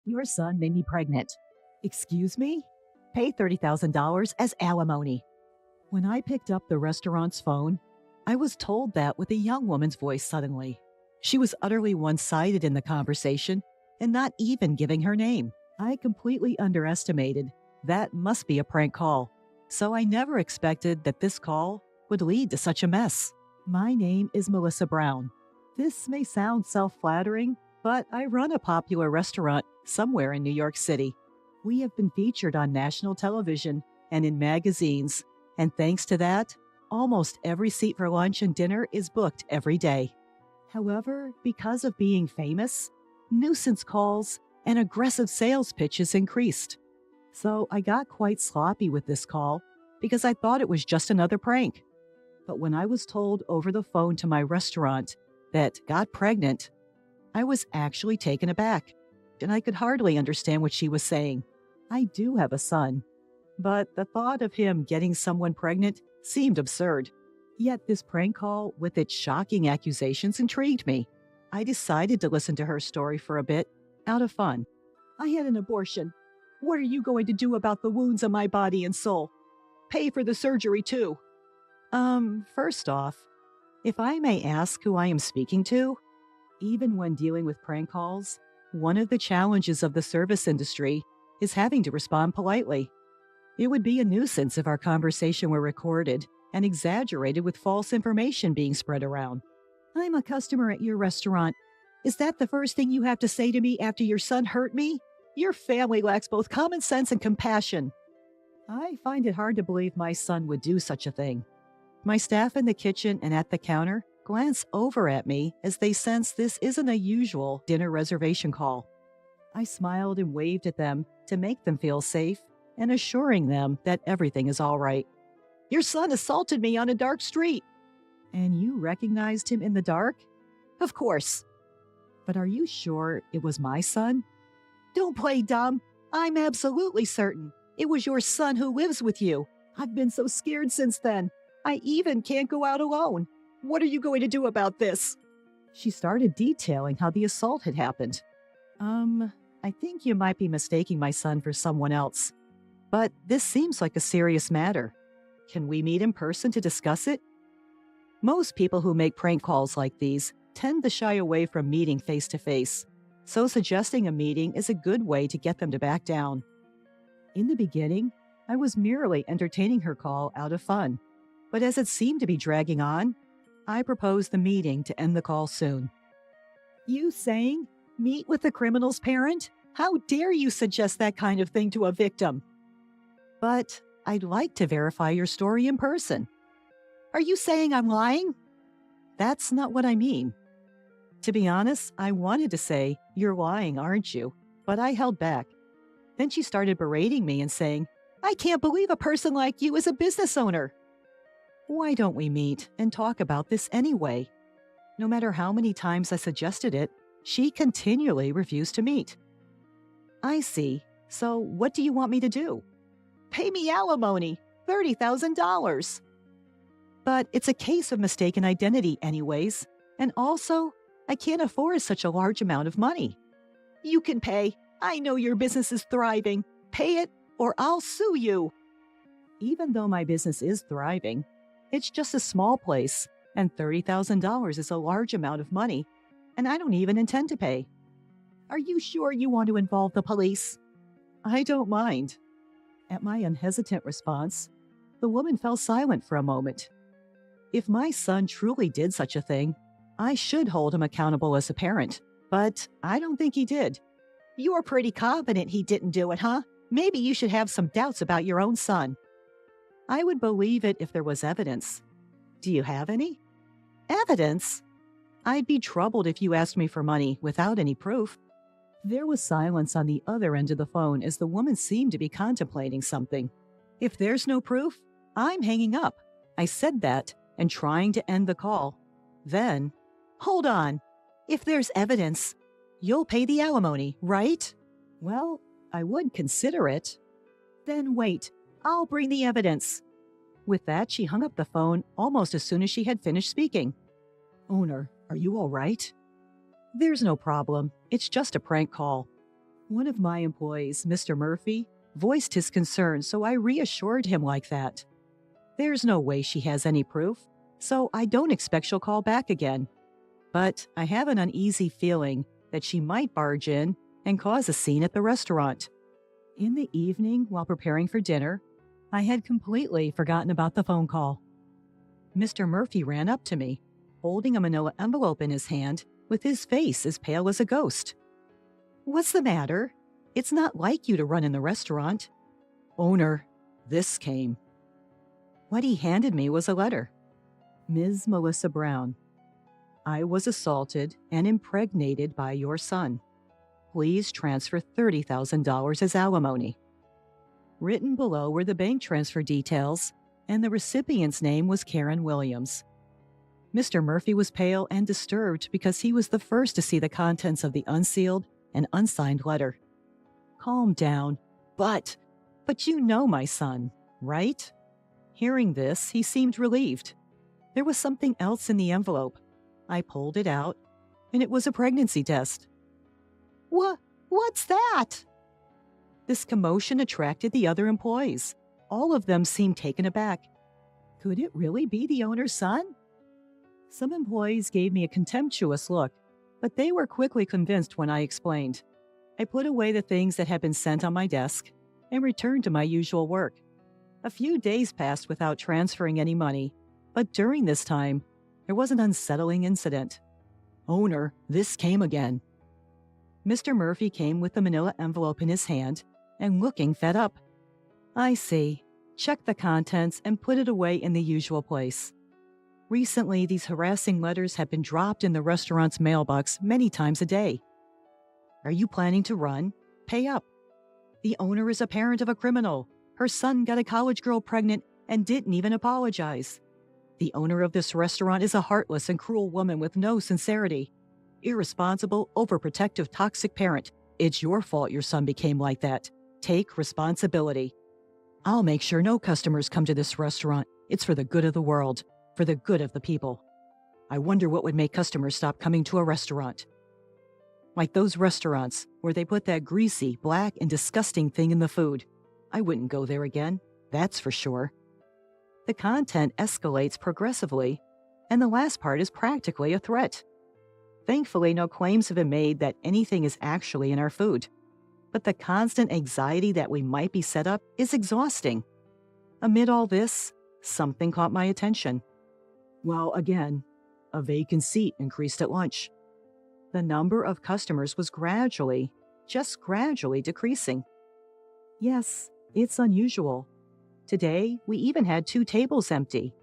Your son made me pregnant. Excuse me? Pay $30,000 as alimony. When I picked up the restaurant's phone, I was told that with a young woman's voice suddenly. She was utterly one-sided in the conversation and not even giving her name. I completely underestimated. That must be a prank call. So I never expected that this call would lead to such a mess. My name is Melissa Brown. This may sound self-flattering, but I run a popular restaurant somewhere in New York City. We have been featured on national television and in magazines, and thanks to that, almost every seat for lunch and dinner is booked every day. However, because of being famous, nuisance calls and aggressive sales pitches increased. So I got quite sloppy with this call because I thought it was just another prank. But when I was told over the phone to my restaurant that got pregnant, I was actually taken aback, and I could hardly understand what she was saying. I do have a son, but the thought of him getting someone pregnant seemed absurd. Yet this prank call with its shocking accusations intrigued me. I decided to listen to her story for a bit, out of fun. I had an abortion. What are you going to do about the wounds on my body and soul? Pay for the surgery too. First off, if I may ask who I am speaking to, even when dealing with prank calls, one of the challenges of the service industry is having to respond politely. It would be a nuisance if our conversation were recorded and exaggerated with false information being spread around. I'm a customer at your restaurant. Is that the first thing you have to say to me after your son hurt me? Your family lacks both common sense and compassion. I find it hard to believe my son would do such a thing. My staff in the kitchen and at the counter glance over at me as they sense this isn't a usual dinner reservation call. I smiled and waved at them to make them feel safe and assuring them that everything is all right. Your son assaulted me on a dark street. And you recognized him in the dark? Of course. But are you sure it was my son? Don't play dumb. I'm absolutely certain. It was your son who lives with you. I've been so scared since then. I even can't go out alone. What are you going to do about this? She started detailing how the assault had happened. I think you might be mistaking my son for someone else. But this seems like a serious matter. Can we meet in person to discuss it? Most people who make prank calls like these tend to shy away from meeting face-to-face, so suggesting a meeting is a good way to get them to back down. In the beginning, I was merely entertaining her call out of fun, but as it seemed to be dragging on, I proposed the meeting to end the call soon. You saying, meet with the criminal's parent? How dare you suggest that kind of thing to a victim? But I'd like to verify your story in person. Are you saying I'm lying? That's not what I mean. To be honest, I wanted to say, you're lying, aren't you? But I held back. Then she started berating me and saying, I can't believe a person like you is a business owner. Why don't we meet and talk about this anyway? No matter how many times I suggested it, she continually refused to meet. I see. So what do you want me to do? Pay me alimony, $30,000. But it's a case of mistaken identity anyways. And also, I can't afford such a large amount of money. You can pay. I know your business is thriving. Pay it or I'll sue you. Even though my business is thriving, it's just a small place, and $30,000 is a large amount of money, and I don't even intend to pay. Are you sure you want to involve the police? I don't mind. At my unhesitant response, the woman fell silent for a moment. If my son truly did such a thing, I should hold him accountable as a parent, but I don't think he did. You're pretty confident he didn't do it, huh? Maybe you should have some doubts about your own son. I would believe it if there was evidence. Do you have any? Evidence? I'd be troubled if you asked me for money without any proof. There was silence on the other end of the phone as the woman seemed to be contemplating something. If there's no proof, I'm hanging up. I said that and trying to end the call. Then, hold on. If there's evidence, you'll pay the alimony, right? Well, I would consider it. Then wait. I'll bring the evidence. With that, she hung up the phone almost as soon as she had finished speaking. Owner, are you all right? There's no problem. It's just a prank call. One of my employees, Mr. Murphy, voiced his concern, so I reassured him like that. There's no way she has any proof, so I don't expect she'll call back again. But I have an uneasy feeling that she might barge in and cause a scene at the restaurant. In the evening, while preparing for dinner, I had completely forgotten about the phone call. Mr. Murphy ran up to me, holding a manila envelope in his hand, with his face as pale as a ghost. "What's the matter? It's not like you to run in the restaurant." "Owner, this came." What he handed me was a letter. "Ms. Melissa Brown, I was assaulted and impregnated by your son. Please transfer $30,000 as alimony." Written below were the bank transfer details, and the recipient's name was Karen Williams. Mr. Murphy was pale and disturbed because he was the first to see the contents of the unsealed and unsigned letter. "Calm down. But you know my son, right?" Hearing this, he seemed relieved. There was something else in the envelope. I pulled it out, and it was a pregnancy test. What's that?" This commotion attracted the other employees. All of them seemed taken aback. Could it really be the owner's son? Some employees gave me a contemptuous look, but they were quickly convinced when I explained. I put away the things that had been sent on my desk and returned to my usual work. A few days passed without transferring any money, but during this time, there was an unsettling incident. "Owner, this came again." Mr. Murphy came with the manila envelope in his hand and looking fed up. "I see. Check the contents and put it away in the usual place. Recently, these harassing letters have been dropped in the restaurant's mailbox many times a day. Are you planning to run? Pay up. The owner is a parent of a criminal. Her son got a college girl pregnant and didn't even apologize. The owner of this restaurant is a heartless and cruel woman with no sincerity. Irresponsible, overprotective, toxic parent. It's your fault your son became like that. Take responsibility. I'll make sure no customers come to this restaurant. It's for the good of the world, for the good of the people. I wonder what would make customers stop coming to a restaurant. Like those restaurants where they put that greasy, black, and disgusting thing in the food. I wouldn't go there again, that's for sure." The content escalates progressively, and the last part is practically a threat. Thankfully, no claims have been made that anything is actually in our food. But the constant anxiety that we might be set up is exhausting. Amid all this, something caught my attention. Well, again, a vacant seat increased at lunch. The number of customers was just gradually decreasing. Yes, it's unusual. Today, we even had 2 tables empty.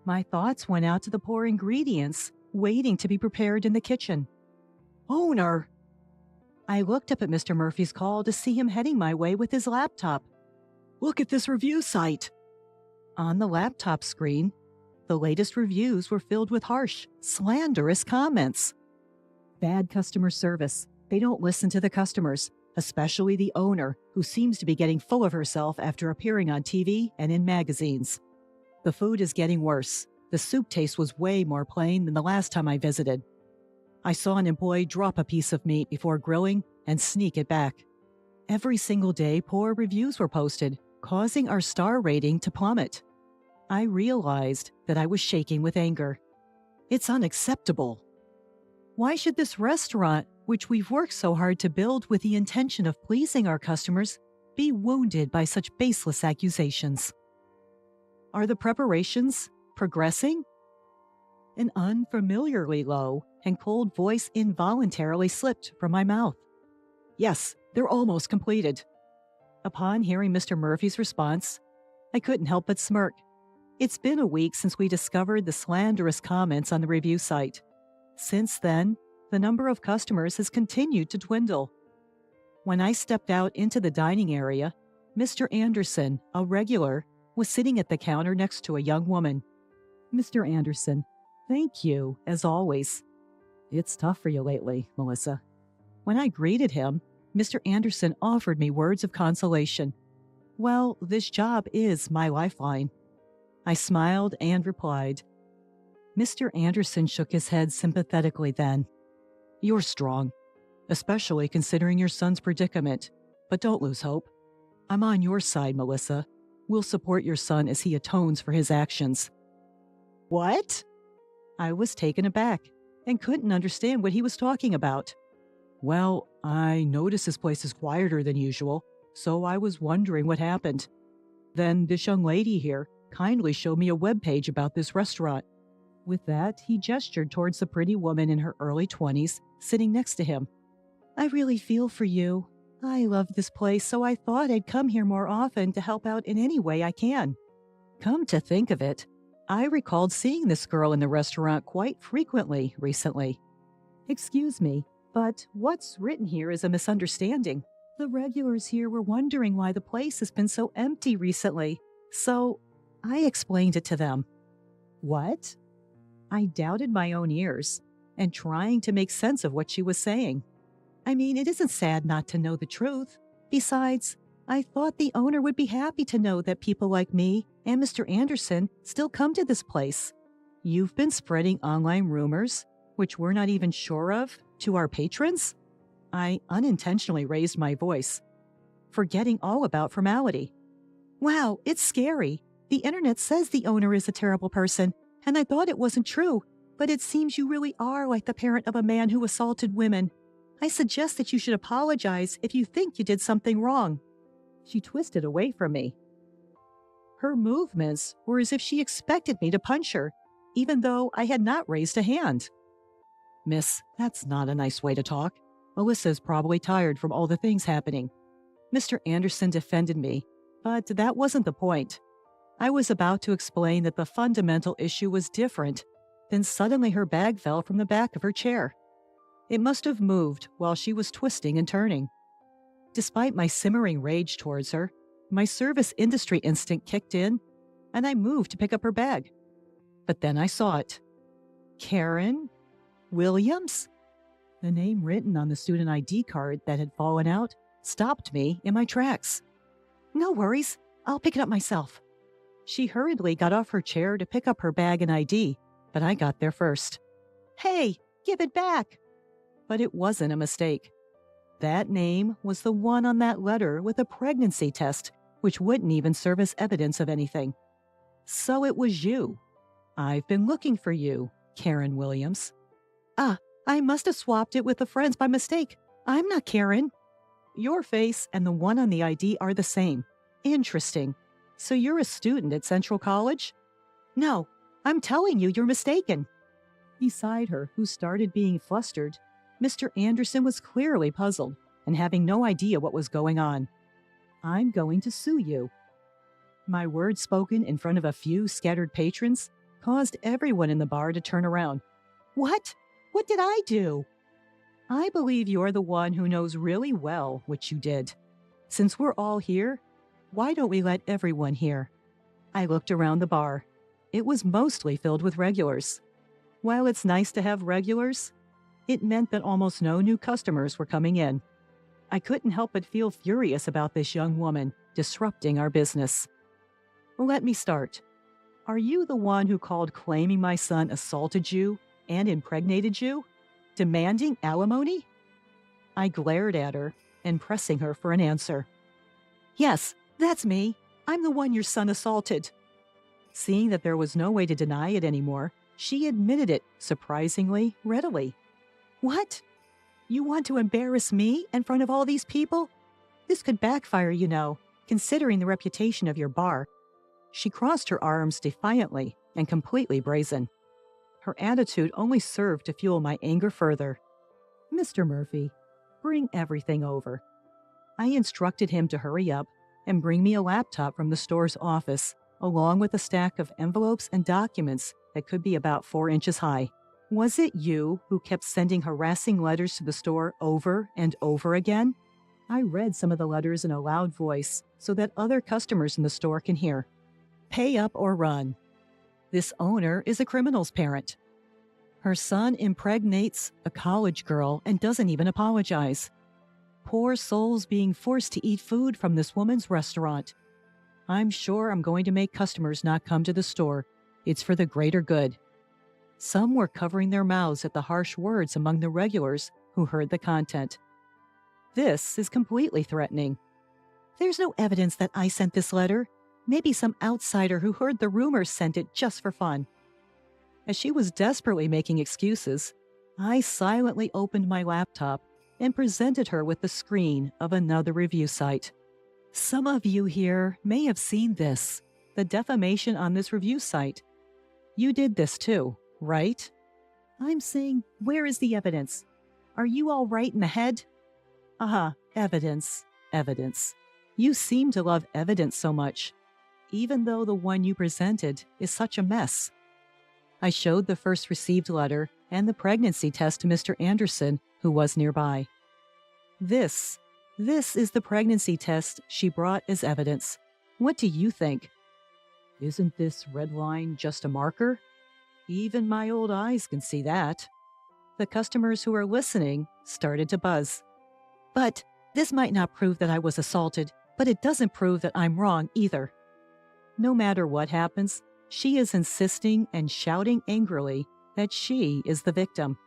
My thoughts went out to the poor ingredients waiting to be prepared in the kitchen. "Owner!" I looked up at Mr. Murphy's call to see him heading my way with his laptop. "Look at this review site." On the laptop screen, the latest reviews were filled with harsh, slanderous comments. Bad customer service. They don't listen to the customers, especially the owner, who seems to be getting full of herself after appearing on TV and in magazines. The food is getting worse. The soup taste was way more plain than the last time I visited. I saw an employee drop a piece of meat before grilling and sneak it back. Every single day, poor reviews were posted, causing our star rating to plummet. I realized that I was shaking with anger. It's unacceptable. Why should this restaurant, which we've worked so hard to build with the intention of pleasing our customers, be wounded by such baseless accusations? Are the preparations progressing? An unfamiliarly low and cold voice involuntarily slipped from my mouth. Yes, they're almost completed. Upon hearing Mr. Murphy's response, I couldn't help but smirk. It's been a week since we discovered the slanderous comments on the review site. Since then, the number of customers has continued to dwindle. When I stepped out into the dining area, Mr. Anderson, a regular, was sitting at the counter next to a young woman. "Mr. Anderson, thank you, as always." "It's tough for you lately, Melissa." When I greeted him, Mr. Anderson offered me words of consolation. Well, this job is my lifeline. I smiled and replied. Mr. Anderson shook his head sympathetically then. "You're strong. especially considering your son's predicament. But don't lose hope. I'm on your side, Melissa. We'll support your son as he atones for his actions." What? I was taken aback and couldn't understand what he was talking about. Well, I noticed this place is quieter than usual, so I was wondering what happened. Then this young lady here kindly showed me a webpage about this restaurant. With that, he gestured towards the pretty woman in her early 20s sitting next to him. "I really feel for you. I love this place, so I thought I'd come here more often to help out in any way I can." Come to think of it, I recalled seeing this girl in the restaurant quite frequently recently. "Excuse me, but what's written here is a misunderstanding. The regulars here were wondering why the place has been so empty recently, so I explained it to them." What? I doubted my own ears and trying to make sense of what she was saying. I mean, it isn't sad not to know the truth. Besides, I thought the owner would be happy to know that people like me and Mr. Anderson still come to this place. You've been spreading online rumors, which we're not even sure of, to our patrons? I unintentionally raised my voice, forgetting all about formality. Wow, it's scary. The internet says the owner is a terrible person, and I thought it wasn't true, but it seems you really are like the parent of a man who assaulted women. I suggest that you should apologize if you think you did something wrong." She twisted away from me. Her movements were as if she expected me to punch her, even though I had not raised a hand. "Miss, that's not a nice way to talk. Melissa's probably tired from all the things happening." Mr. Anderson defended me, but that wasn't the point. I was about to explain that the fundamental issue was different, then suddenly her bag fell from the back of her chair. It must have moved while she was twisting and turning. Despite my simmering rage towards her, my service industry instinct kicked in, and I moved to pick up her bag. But then I saw it. Karen Williams? The name written on the student ID card that had fallen out stopped me in my tracks. "No worries, I'll pick it up myself." She hurriedly got off her chair to pick up her bag and ID, but I got there first. "Hey, give it back!" But it wasn't a mistake. That name was the one on that letter with a pregnancy test, which wouldn't even serve as evidence of anything. So it was you. "I've been looking for you, Karen Williams." "Ah, I must have swapped it with the friends by mistake. I'm not Karen." "Your face and the one on the ID are the same. Interesting. So you're a student at Central College?" "No, I'm telling you, you're mistaken." Beside her, who started being flustered, Mr. Anderson was clearly puzzled and having no idea what was going on. "I'm going to sue you." My words spoken in front of a few scattered patrons caused everyone in the bar to turn around. "What? What did I do?" "I believe you're the one who knows really well what you did. Since we're all here, why don't we let everyone hear?" I looked around the bar. It was mostly filled with regulars. While it's nice to have regulars, it meant that almost no new customers were coming in. I couldn't help but feel furious about this young woman disrupting our business. "Let me start. Are you the one who called claiming my son assaulted you and impregnated you, demanding alimony?" I glared at her and pressing her for an answer. "Yes, that's me. I'm the one your son assaulted." Seeing that there was no way to deny it anymore, she admitted it surprisingly readily. "What? You want to embarrass me in front of all these people? This could backfire, you know, considering the reputation of your bar." She crossed her arms defiantly and completely brazen. Her attitude only served to fuel my anger further. "Mr. Murphy, bring everything over." I instructed him to hurry up and bring me a laptop from the store's office, along with a stack of envelopes and documents that could be about 4 inches high. "Was it you who kept sending harassing letters to the store over and over again?" I read some of the letters in a loud voice so that other customers in the store can hear. "Pay up or run. This owner is a criminal's parent. Her son impregnates a college girl and doesn't even apologize. Poor souls being forced to eat food from this woman's restaurant. I'm sure I'm going to make customers not come to the store. It's for the greater good." Some were covering their mouths at the harsh words among the regulars who heard the content. This is completely threatening. There's no evidence that I sent this letter. Maybe some outsider who heard the rumors sent it just for fun. As she was desperately making excuses, I silently opened my laptop and presented her with the screen of another review site. Some of you here may have seen this, the defamation on this review site. You did this too, right? I'm saying, where is the evidence? Are you all right in the head? Evidence, evidence. You seem to love evidence so much, even though the one you presented is such a mess. I showed the first received letter and the pregnancy test to Mr. Anderson, who was nearby. This is the pregnancy test she brought as evidence. What do you think? Isn't this red line just a marker? Even my old eyes can see that. The customers who were listening started to buzz. But this might not prove that I was assaulted, but it doesn't prove that I'm wrong either. No matter what happens, she is insisting and shouting angrily that she is the victim.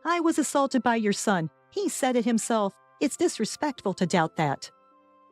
I was assaulted by your son. He said it himself. It's disrespectful to doubt that.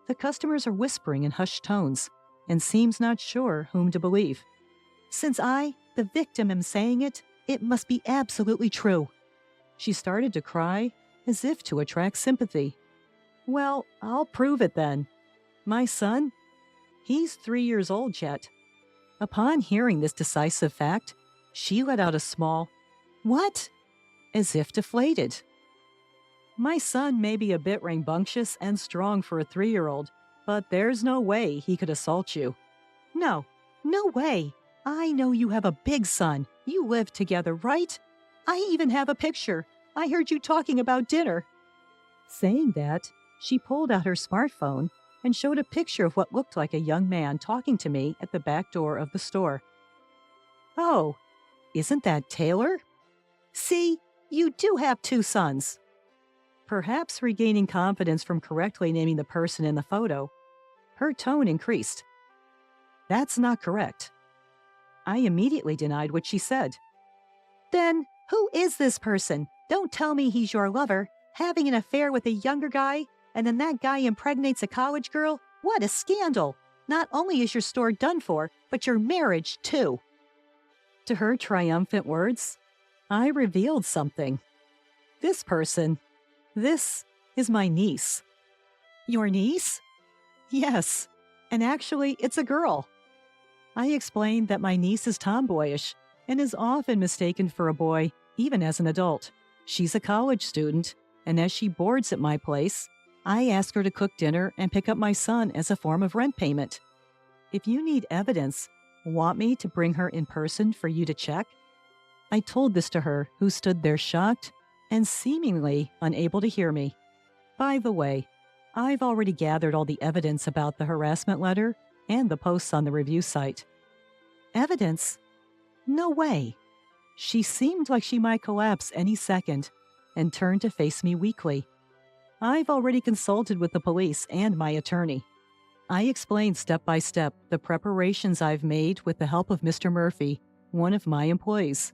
The customers are whispering in hushed tones and seems not sure whom to believe. Since I, the victim, am saying it, it must be absolutely true. She started to cry as if to attract sympathy. Well, I'll prove it then. My son? He's 3 years old yet. Upon hearing this decisive fact, she let out a small, "What?" as if deflated. My son may be a bit rambunctious and strong for a 3-year-old, but there's no way he could assault you. No way. I know you have a big son. You live together, right? I even have a picture. I heard you talking about dinner. Saying that, she pulled out her smartphone and showed a picture of what looked like a young man talking to me at the back door of the store. Oh, isn't that Taylor? See, you do have 2 sons. Perhaps regaining confidence from correctly naming the person in the photo, her tone increased. That's not correct. I immediately denied what she said. Then, who is this person? Don't tell me he's your lover, having an affair with a younger guy, and then that guy impregnates a college girl? What a scandal! Not only is your store done for, but your marriage too. To her triumphant words, I revealed something. This person, this is my niece. Your niece? Yes, and actually it's a girl. I explained that my niece is tomboyish and is often mistaken for a boy, even as an adult. She's a college student, and as she boards at my place, I ask her to cook dinner and pick up my son as a form of rent payment. If you need evidence, want me to bring her in person for you to check? I told this to her, who stood there shocked and seemingly unable to hear me. By the way, I've already gathered all the evidence about the harassment letter and the posts on the review site. Evidence? No way. She seemed like she might collapse any second and turned to face me weakly. I've already consulted with the police and my attorney. I explained step by step the preparations I've made with the help of Mr. Murphy, one of my employees.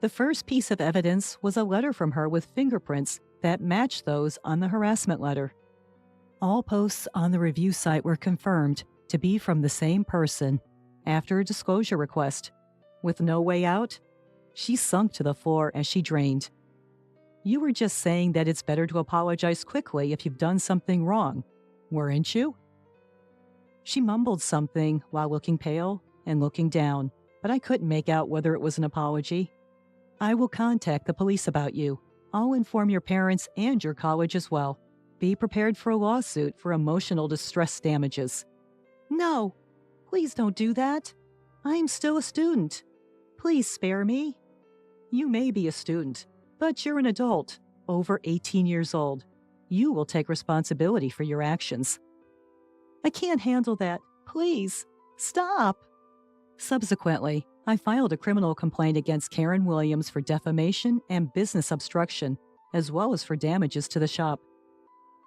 The first piece of evidence was a letter from her with fingerprints that matched those on the harassment letter. All posts on the review site were confirmed to be from the same person after a disclosure request. With no way out, she sunk to the floor as she drained. You were just saying that it's better to apologize quickly if you've done something wrong, weren't you? She mumbled something while looking pale and looking down, but I couldn't make out whether it was an apology. I will contact the police about you. I'll inform your parents and your college as well. Be prepared for a lawsuit for emotional distress damages. No, please don't do that. I'm still a student. Please spare me. You may be a student, but you're an adult, over 18 years old. You will take responsibility for your actions. I can't handle that. Please, stop. Subsequently, I filed a criminal complaint against Karen Williams for defamation and business obstruction, as well as for damages to the shop.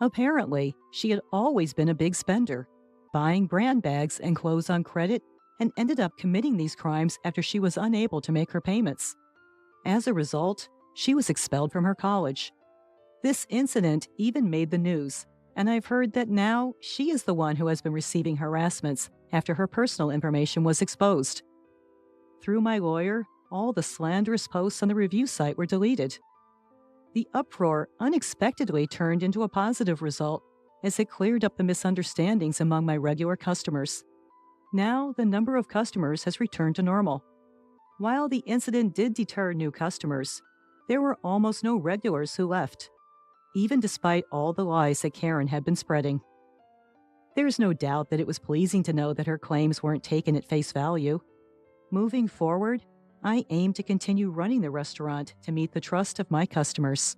Apparently, she had always been a big spender, buying brand bags and clothes on credit, and ended up committing these crimes after she was unable to make her payments. As a result, she was expelled from her college, This incident even made the news, and I've heard that now she is the one who has been receiving harassments after her personal information was exposed. Through my lawyer, all the slanderous posts on the review site were deleted. The uproar unexpectedly turned into a positive result as it cleared up the misunderstandings among my regular customers. Now, the number of customers has returned to normal. While the incident did deter new customers, there were almost no regulars who left, even despite all the lies that Karen had been spreading. There's no doubt that it was pleasing to know that her claims weren't taken at face value. Moving forward, I aim to continue running the restaurant to meet the trust of my customers.